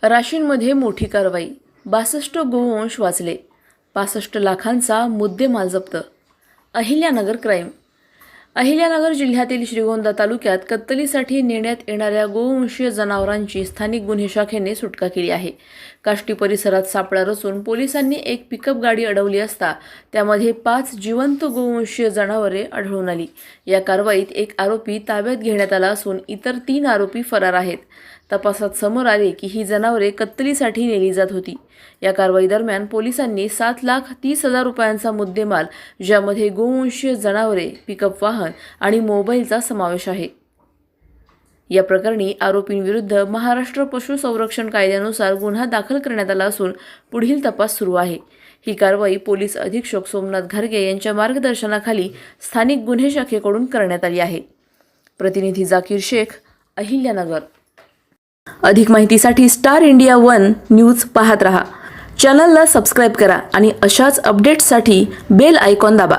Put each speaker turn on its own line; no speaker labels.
राशींमध्ये मोठी कारवाई, 62 गोवंश वाचले, 65 लाखांचा मुद्देमाल जप्त. अहिल्यानगर क्राईम. अहिल्यानगर जिल्ह्यातील श्रीगोंदा तालुक्यात कत्तलीसाठी नेण्यात येणाऱ्या गोवंशीय जनावरांची स्थानिक गुन्हे शाखेने सुटका केली आहे. काष्टी परिसरात सापळा रचून पोलिसांनी एक पिकअप गाडी अडवली असता त्यामध्ये 5 जिवंत गोवंशीय जनावरे आढळून आली. या कारवाईत एक आरोपी ताब्यात घेण्यात आला असून इतर 3 आरोपी फरार आहेत. तपासात समोर आले की ही जनावरे कत्तलीसाठी नेली जात होती. या कारवाई दरम्यान पोलिसांनी 7,30,000 रुपयांचा मुद्देमाल, ज्यामध्ये गोवंशीय जनावरे, पिकअप वाहन आणि मोबाईलचा समावेश आहे. या प्रकरणी आरोपींविरुद्ध महाराष्ट्र पशुसंरक्षण कायद्यानुसार गुन्हा दाखल करण्यात आला असून पुढील तपास सुरू आहे. ही कारवाई पोलीस अधीक्षक सोमनाथ घारगे यांच्या मार्गदर्शनाखाली स्थानिक गुन्हे शाखेकडून करण्यात आली आहे. प्रतिनिधी जाकीर शेख, अहिल्यानगर. अधिक माहितीसाठी स्टार इंडिया 1 न्यूज पाहत रहा. चॅनलला सबस्क्राईब करा आणि अशाच अपडेट्ससाठी बेल आयकॉन दाबा.